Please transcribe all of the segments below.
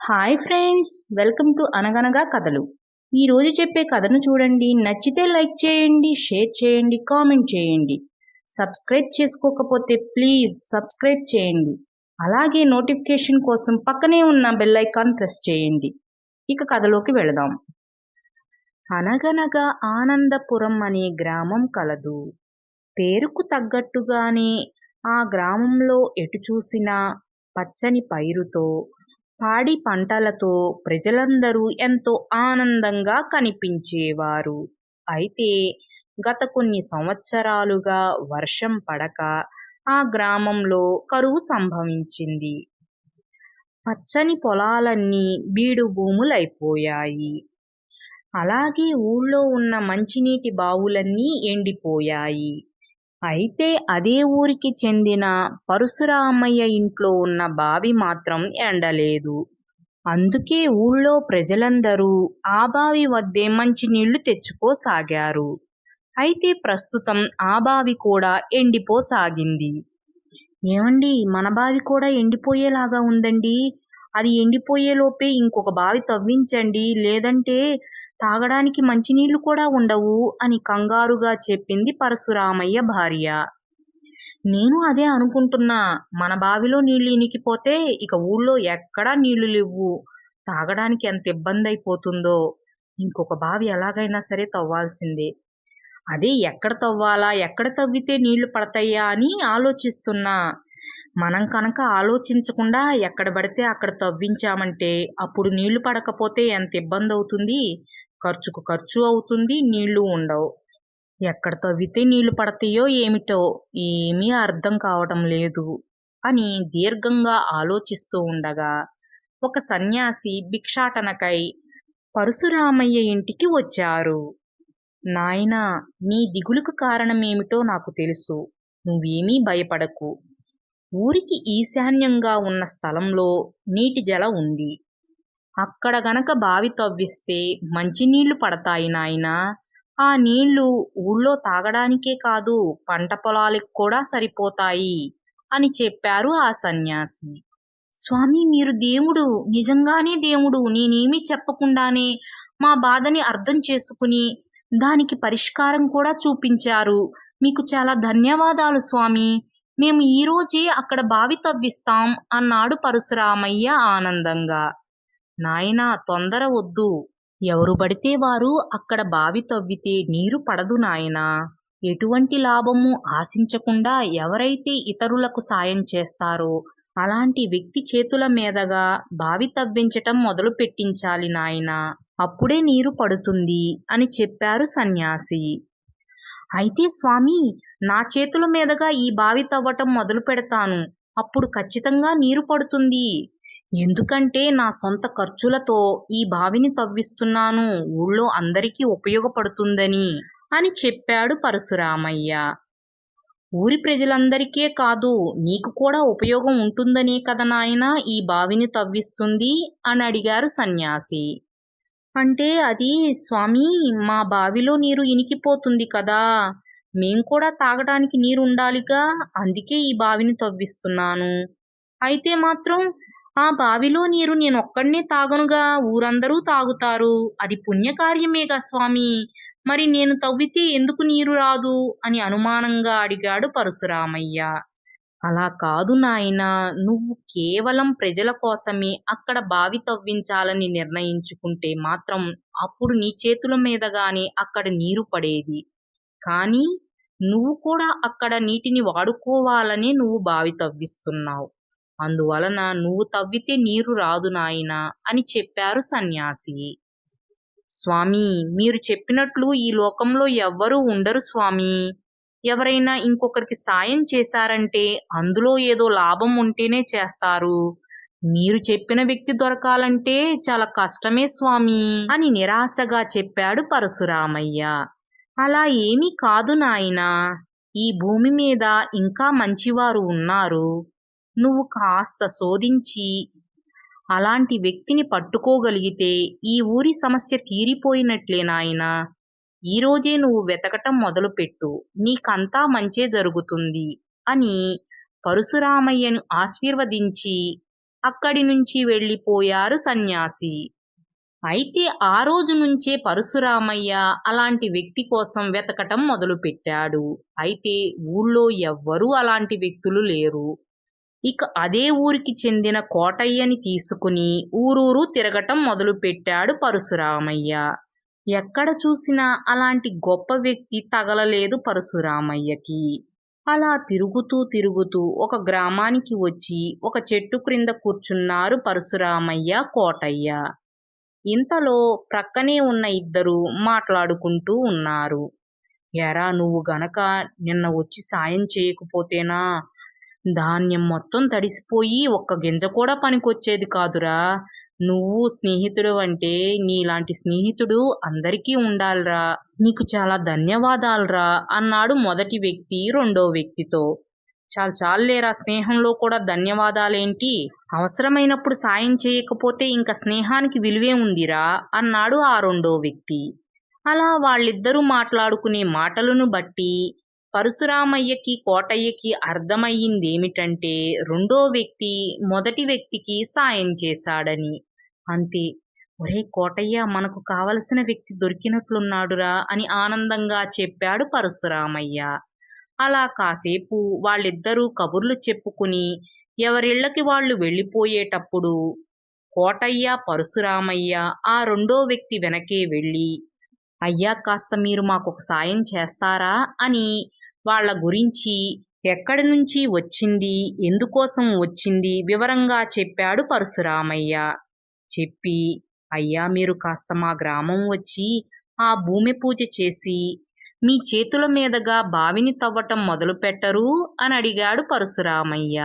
Hi friends, welcome to అనగనగా కథలు. ఈరోజు చెప్పే కథను చూడండి. నచ్చితే లైక్ చేయండి, షేర్ చేయండి, కామెంట్ చేయండి. సబ్స్క్రైబ్ చేసుకోకపోతే ప్లీజ్ సబ్స్క్రైబ్ చేయండి. అలాగే నోటిఫికేషన్ కోసం పక్కనే ఉన్న బెల్ ఐకాన్ ప్రెస్ చేయండి. ఇక కథలోకి వెళదాం. అనగనగా ఆనందపురం అనే గ్రామం కలదు. పేరుకు తగ్గట్టుగానే ఆ గ్రామంలో ఎటు చూసినా పచ్చని పైరుతో, పాడి పంటలతో ప్రజలందరూ ఎంతో ఆనందంగా కనిపించేవారు. అయితే గత కొన్ని సంవత్సరాలుగా వర్షం పడక ఆ గ్రామంలో కరువు సంభవించింది. పచ్చని పొలాలన్నీ బీడు భూములైపోయాయి. అలాగే ఊళ్ళో ఉన్న మంచినీటి బావులన్నీ ఎండిపోయాయి. అయితే అదే ఊరికి చెందిన పరశురామయ్య ఇంట్లో ఉన్న బావి మాత్రం ఎండలేదు. అందుకే ఊళ్ళో ప్రజలందరూ ఆ బావి వద్దే మంచినీళ్లు తెచ్చుకోసాగారు. అయితే ప్రస్తుతం ఆ బావి కూడా ఎండిపోసాగింది. ఏమండి, మన బావి కూడా ఎండిపోయేలాగా ఉందండి. అది ఎండిపోయేలోపే ఇంకొక బావి తవ్వించండి, లేదంటే తాగడానికి మంచినీళ్లు కూడా ఉండవు అని కంగారుగా చెప్పింది పరశురామయ్య భార్య. నేను అదే అనుకుంటున్నా. మన బావిలో నీళ్లు ఇనికిపోతే ఇక ఊళ్ళో ఎక్కడా నీళ్లు లేవు. తాగడానికి ఎంత ఇబ్బంది అయిపోతుందో. ఇంకొక బావి ఎలాగైనా సరే తవ్వాల్సిందే. అదే ఎక్కడ తవ్వాలా, ఎక్కడ తవ్వితే నీళ్లు పడతాయా అని ఆలోచిస్తున్నా. మనం కనుక ఆలోచించకుండా ఎక్కడ పడితే అక్కడ తవ్వించామంటే అప్పుడు నీళ్లు పడకపోతే ఎంత ఇబ్బంది అవుతుంది. ఖర్చుకు ఖర్చు అవుతుంది, నీళ్లు ఉండవు. ఎక్కడ తవ్వితే నీళ్లు పడతాయో ఏమిటో ఏమీ అర్థం కావటం లేదు అని దీర్ఘంగా ఆలోచిస్తూ ఉండగా ఒక సన్యాసి భిక్షాటనకై పరశురామయ్య ఇంటికి వచ్చారు. నాయనా, నీ దిగులుకు కారణమేమిటో నాకు తెలుసు. నువ్వేమీ భయపడకు. ఊరికి ఈశాన్యంగా ఉన్న స్థలంలో నీటి జల ఉంది. అక్కడ గనక బావి తవ్విస్తే మంచినీళ్లు పడతాయి నాయనా. ఆ నీళ్లు ఊళ్ళో తాగడానికే కాదు, పంట పొలాలకు కూడా సరిపోతాయి అని చెప్పారు ఆ సన్యాసి. స్వామి, మీరు దేవుడు, నిజంగానే దేవుడు. నేనేమీ చెప్పకుండానే మా బాధని అర్థం చేసుకుని దానికి పరిష్కారం కూడా చూపించారు. మీకు చాలా ధన్యవాదాలు స్వామి. మేము ఈరోజే అక్కడ బావి తవ్విస్తాం అన్నాడు పరశురామయ్య ఆనందంగా. నాయనా, తొందర వద్దు. ఎవరు పడితే వారు అక్కడ బావి తవ్వితే నీరు పడదు నాయనా. ఎటువంటి లాభము ఆశించకుండా ఎవరైతే ఇతరులకు సాయం చేస్తారో అలాంటి వ్యక్తి చేతుల మీదగా బావి తవ్వించటం మొదలు పెట్టించాలి నాయనా. అప్పుడే నీరు పడుతుంది అని చెప్పారు సన్యాసి. అయితే స్వామి, నా చేతుల మీదుగా ఈ బావి తవ్వటం మొదలు పెడతాను. అప్పుడు ఖచ్చితంగా నీరు పడుతుంది. ఎందుకంటే నా సొంత ఖర్చులతో ఈ బావిని తవ్విస్తున్నాను, ఊళ్ళో అందరికీ ఉపయోగపడుతుందని అని చెప్పాడు పరశురామయ్య. ఊరి ప్రజలందరికీ కాదు, నీకు కూడా ఉపయోగం ఉంటుందనే కదా నాయనా ఈ బావిని తవ్విస్తుంది అని అడిగారు సన్యాసి. అంటే అది స్వామి, మా బావిలో నీరు ఇనికిపోతుంది కదా, మేం కూడా తాగడానికి నీరు ఉండాలిగా, అందుకే ఈ బావిని తవ్విస్తున్నాను. అయితే మాత్రం ఆ బావిలో నీరు నేనొక్కడినే తాగనుగా, ఊరందరూ తాగుతారు. అది పుణ్యకార్యమేగా స్వామి. మరి నేను తవ్వితే ఎందుకు నీరు రాదు అని అనుమానంగా అడిగాడు పరశురామయ్య. అలా కాదు నాయనా, నువ్వు కేవలం ప్రజల కోసమే అక్కడ బావి తవ్వించాలని నిర్ణయించుకుంటే మాత్రం అప్పుడు నీ చేతుల మీదగానే అక్కడ నీరు పడేది. కానీ నువ్వు కూడా అక్కడ నీటిని వాడుకోవాలని నువ్వు బావి తవ్విస్తున్నావు. అందువలన నువ్వు తవ్వితే నీరు రాదు నాయనా అని చెప్పారు సన్యాసి. స్వామి, మీరు చెప్పినట్లు ఈ లోకంలో ఎవ్వరూ ఉండరు స్వామి. ఎవరైనా ఇంకొకరికి సాయం చేశారంటే అందులో ఏదో లాభం ఉంటేనే చేస్తారు. మీరు చెప్పిన వ్యక్తి దొరకాలంటే చాలా కష్టమే స్వామి అని నిరాశగా చెప్పాడు పరశురామయ్య. అలా ఏమీ కాదు నాయనా, ఈ భూమి మీద ఇంకా మంచివారు ఉన్నారు. నువ్వు కాస్త శోధించి అలాంటి వ్యక్తిని పట్టుకోగలిగితే ఈ ఊరి సమస్య తీరిపోయినట్లే నాయనా. ఈరోజే నువ్వు వెతకటం మొదలుపెట్టు, నీకంతా మంచే జరుగుతుంది అని పరశురామయ్యను ఆశీర్వదించి అక్కడి నుంచి వెళ్ళిపోయారు సన్యాసి. అయితే ఆ రోజు నుంచే పరశురామయ్య అలాంటి వ్యక్తి కోసం వెతకటం మొదలుపెట్టాడు. అయితే ఊళ్ళో ఎవ్వరూ అలాంటి వ్యక్తులు లేరు. ఇక అదే ఊరికి చెందిన కోటయ్యని తీసుకుని ఊరూరు తిరగటం మొదలుపెట్టాడు పరశురామయ్య. ఎక్కడ చూసినా అలాంటి గొప్ప వ్యక్తి తగలలేదు పరశురామయ్యకి. అలా తిరుగుతూ తిరుగుతూ ఒక గ్రామానికి వచ్చి ఒక చెట్టు క్రింద కూర్చున్నారు పరశురామయ్య, కోటయ్య. ఇంతలో ప్రక్కనే ఉన్న ఇద్దరు మాట్లాడుకుంటూ ఉన్నారు. "ఏరా, నువ్వు గనక నిన్న వచ్చి సాయం చేయకపోతేనా ధాన్యం మొత్తం తడిసిపోయి ఒక్క గింజ కూడా పనికొచ్చేది కాదురా. నువ్వు స్నేహితుడివంటే నీలాంటి స్నేహితుడు అందరికీ ఉండాలిరా. నీకు చాలా ధన్యవాదాలురా" అన్నాడు మొదటి వ్యక్తి రెండో వ్యక్తితో. చాల్లేరా, స్నేహంలో కూడా ధన్యవాదాలేంటి? అవసరమైనప్పుడు సాయం చేయకపోతే ఇంక స్నేహానికి విలువే ఉందిరా అన్నాడు ఆ రెండో వ్యక్తి. అలా వాళ్ళిద్దరూ మాట్లాడుకునే మాటలను బట్టి పరశురామయ్యకి, కోటయ్యకి అర్థమయ్యిందేమిటంటే రెండో వ్యక్తి మొదటి వ్యక్తికి సాయం చేశాడని. అంతే. "ఒరేయ్ కోటయ్య, మనకు కావలసిన వ్యక్తి దొరికినట్లున్నాడురా" అని ఆనందంగా చెప్పాడు పరశురామయ్య. అలా కాసేపు వాళ్ళిద్దరూ కబుర్లు చెప్పుకుని ఎవరిళ్ళకి వాళ్ళు వెళ్ళిపోయేటప్పుడు కోటయ్య, పరశురామయ్య ఆ రెండో వ్యక్తి వెనకే వెళ్ళి, "అయ్యా, కాస్త మీరు మాకొక సాయం చేస్తారా" అని వాళ్ళ గురించి, ఎక్కడి నుంచి వచ్చింది, ఎందుకోసం వచ్చింది వివరంగా చెప్పాడు పరశురామయ్య. చెప్పి, "అయ్యా, మీరు కాస్త మా గ్రామం వచ్చి ఆ భూమి పూజ చేసి మీ చేతుల మీదుగా బావిని తవ్వటం మొదలుపెట్టరు" అని అడిగాడు పరశురామయ్య.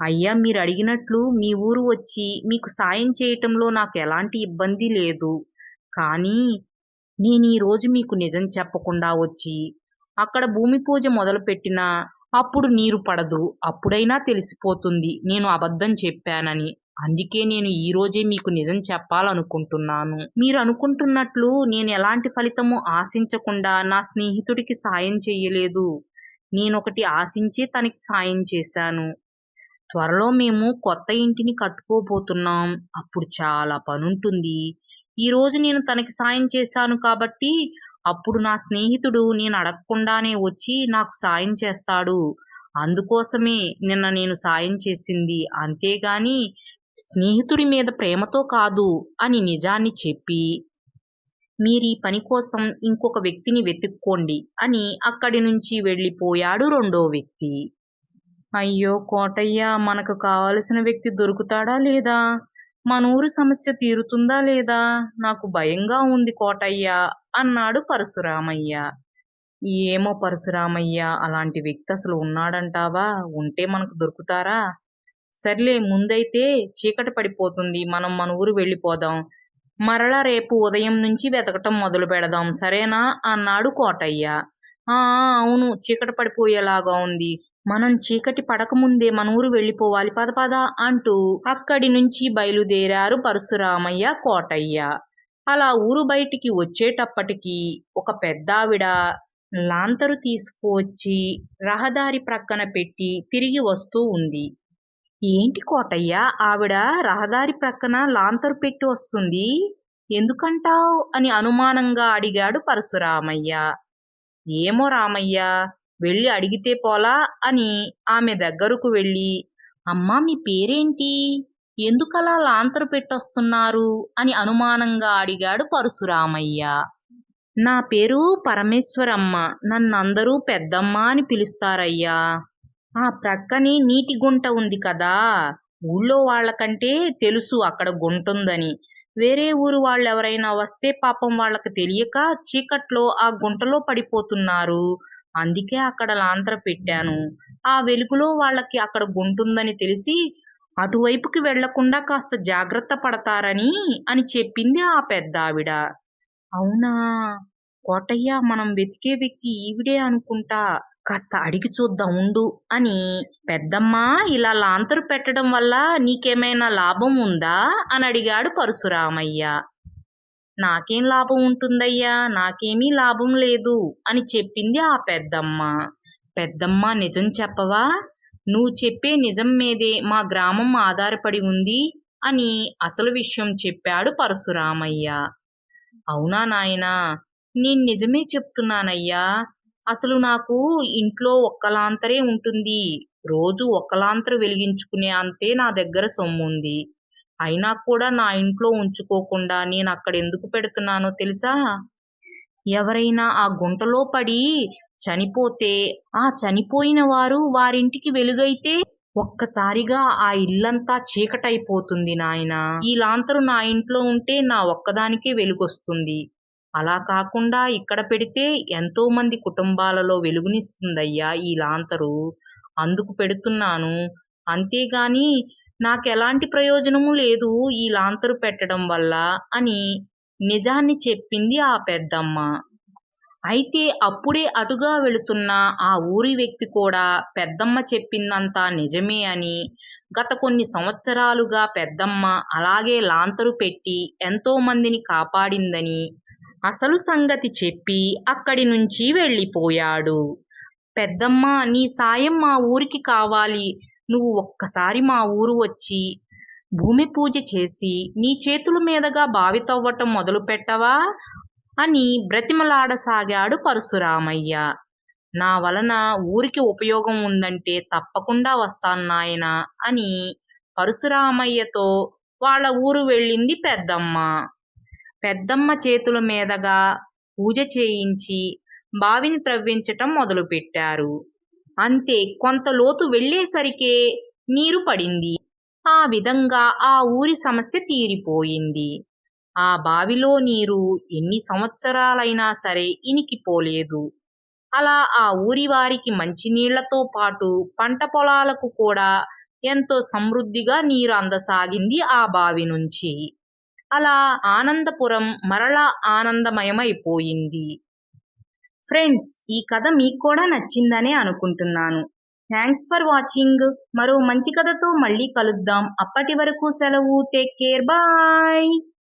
"అయ్యా, మీరు అడిగినట్లు మీ ఊరు వచ్చి మీకు సాయం చేయటంలో నాకు ఎలాంటి ఇబ్బంది లేదు. కానీ నేనీరోజు మీకు నిజం చెప్పకుండా వచ్చి అక్కడ భూమి పూజ మొదలుపెట్టినా అప్పుడు నీరు పడదు. అప్పుడైనా తెలిసిపోతుంది నేను అబద్ధం చెప్పానని. అందుకే నేను ఈరోజే మీకు నిజం చెప్పాలనుకుంటున్నాను. మీరు అనుకుంటున్నట్లు నేను ఎలాంటి ఫలితము ఆశించకుండా నా స్నేహితుడికి సాయం చెయ్యలేదు. నేనొకటి ఆశించే తనకి సాయం చేశాను. త్వరలో మేము కొత్త ఇంటిని కట్టుకోబోతున్నాం. అప్పుడు చాలా పనుంటుంది. ఈరోజు నేను తనకి సాయం చేశాను కాబట్టి అప్పుడు నా స్నేహితుడు నేను అడగకుండానే వచ్చి నాకు సాయం చేస్తాడు. అందుకోసమే నిన్న నేను సాయం చేసింది. అంతేగాని స్నేహితుడి మీద ప్రేమతో కాదు" అని నిజాన్ని చెప్పి, "మీరీ పని కోసం ఇంకొక వ్యక్తిని వెతుక్కోండి" అని అక్కడి నుంచి వెళ్ళిపోయాడు రెండో వ్యక్తి. "అయ్యో కోటయ్య, మనకు కావలసిన వ్యక్తి దొరుకుతాడా లేదా? మనూరు సమస్య తీరుతుందా లేదా? నాకు భయంగా ఉంది కోటయ్య" అన్నాడు పరశురామయ్య. "ఏమో పరశురామయ్య, అలాంటి వ్యక్తి అసలు ఉన్నాడంటావా? ఉంటే మనకు దొరుకుతారా? సర్లే, ముందైతే చీకటి పడిపోతుంది. మనం మన ఊరు వెళ్ళిపోదాం. మరలా రేపు ఉదయం నుంచి వెతకటం మొదలు పెడదాం, సరేనా" అన్నాడు కోటయ్య. "ఆ అవును, చీకటి పడిపోయేలాగా ఉంది. మనం చీకటి పడకముందే మన ఊరు వెళ్ళిపోవాలి. పద పద" అంటూ అక్కడి నుంచి బయలుదేరారు పరశురామయ్య, కోటయ్య. అలా ఊరు బయటికి వచ్చేటప్పటికి ఒక పెద్దావిడ లాంతరు తీసుకువచ్చి రహదారి ప్రక్కన పెట్టి తిరిగి వస్తూ ఉంది. "ఏంటి కోటయ్య, ఆవిడ రహదారి ప్రక్కన లాంతరు పెట్టి వస్తుంది? ఎందుకంటావ్" అని అనుమానంగా అడిగాడు పరశురామయ్య. "ఏమో రామయ్య, వెళ్ళి అడిగితే పోలా" అని ఆమె దగ్గరకు వెళ్ళి, "అమ్మా, మీ పేరేంటి? ఎందుకలా లాంతరు పెట్టొస్తున్నారు" అని అనుమానంగా అడిగాడు పరశురామయ్య. "నా పేరు పరమేశ్వరమ్మ. నన్నందరూ పెద్దమ్మ అని పిలుస్తారయ్యా. ఆ ప్రక్కనే నీటి గుంట ఉంది కదా, ఊళ్ళో వాళ్ళకంటే తెలుసు అక్కడ గుంటుందని. వేరే ఊరు వాళ్ళెవరైనా వస్తే పాపం వాళ్ళకి తెలియక చీకట్లో ఆ గుంటలో పడిపోతున్నారు. అందుకే అక్కడ లాంతర పెట్టాను. ఆ వెలుగులో వాళ్ళకి అక్కడ గుంటుందని తెలిసి అటువైపుకి వెళ్లకుండా కాస్త జాగ్రత్త పడతారని" అని చెప్పింది ఆ పెద్దావిడ. "అవునా కోటయ్య, మనం వెతికే వ్యక్తి ఈవిడే అనుకుంటా. కాస్త అడిగి చూద్దాం ఉండు" అని, "పెద్దమ్మ, ఇలా లాంతరు పెట్టడం వల్ల నీకేమైనా లాభం ఉందా" అని అడిగాడు పరశురామయ్య. "నాకేం లాభం ఉంటుందయ్యా, నాకేమీ లాభం లేదు" అని చెప్పింది ఆ పెద్దమ్మ. "పెద్దమ్మ, నిజం చెప్పవా? నువ్వు చెప్పే నిజం మీదే మా గ్రామం ఆధారపడి ఉంది అని అసలు విషయం చెప్పాడు పరశురామయ్య. అవునా నాయనా, నేను నిజమే చెప్తున్నానయ్యా. అసలు నాకు ఇంట్లో ఒక్కలాంతరే ఉంటుంది. రోజు ఒక్కలాంతరు వెలిగించుకునే అంతే నా దగ్గర సొమ్ముంది. అయినా కూడా నా ఇంట్లో ఉంచుకోకుండా నేనక్కడెందుకు పెడుతున్నానో తెలుసా? ఎవరైనా ఆ గుంటలో పడి చనిపోతే, ఆ చనిపోయిన వారు వారింటికి వెలుగైతే ఒక్కసారిగా ఆ ఇల్లంతా చీకటైపోతుంది నాయనా. ఈ లాంతరు నా ఇంట్లో ఉంటే నా ఒక్కదానికే వెలుగొస్తుంది. అలా కాకుండా ఇక్కడ పెడితే ఎంతో మంది కుటుంబాలలో వెలుగునిస్తుందయ్యా ఈ లాంతరు. అందుకు పెడుతున్నాను. అంతేగాని నాకెలాంటి ప్రయోజనమూ లేదు ఈ లాంతరు పెట్టడం వల్ల అని నిజాన్ని చెప్పింది ఆ పెద్దమ్మ. అయితే అప్పుడే అటుగా వెళుతున్న ఆ ఊరి వ్యక్తి కూడా పెద్దమ్మ చెప్పిందంతా నిజమే అని, గత కొన్ని సంవత్సరాలుగా పెద్దమ్మ అలాగే లాంతరు పెట్టి ఎంతో మందిని కాపాడిందని అసలు సంగతి చెప్పి అక్కడి నుంచి వెళ్ళిపోయాడు. పెద్దమ్మ, నీ సాయం మా ఊరికి కావాలి. నువ్వు ఒక్కసారి మా ఊరు వచ్చి భూమి పూజ చేసి నీ చేతుల మీదుగా బావి తవ్వటం మొదలుపెట్టవా అని బ్రతిమలాడసాగాడు పరశురామయ్య. నా వలన ఊరికి ఉపయోగం ఉందంటే తప్పకుండా వస్తాను నాయనా అని పరశురామయ్యతో వాళ్ళ ఊరు వెళ్ళింది పెద్దమ్మ. పెద్దమ్మ చేతుల మీదుగా పూజ చేయించి బావిని త్రవ్వించటం మొదలుపెట్టారు. అంతే, కొంత లోతు వెళ్ళేసరికే నీరు పడింది. ఆ విధంగా ఆ ఊరి సమస్య తీరిపోయింది. ఆ బావిలో నీరు ఎన్ని సంవత్సరాలైనా సరే ఇనికిపోలేదు. అలా ఆ ఊరి వారికి మంచినీళ్లతో పాటు పంట పొలాలకు కూడా ఎంతో సమృద్ధిగా నీరు అందసాగింది ఆ బావి నుంచి. అలా ఆనందపురం మరలా ఆనందమయమైపోయింది. ఫ్రెండ్స్, ఈ కథ మీకు కూడా నచ్చిందనే అనుకుంటున్నాను. Thanks for watching. మరో మంచి కథతో మళ్ళీ కలుద్దాం. అప్పటి వరకు సెలవు. Take care. బాయ్.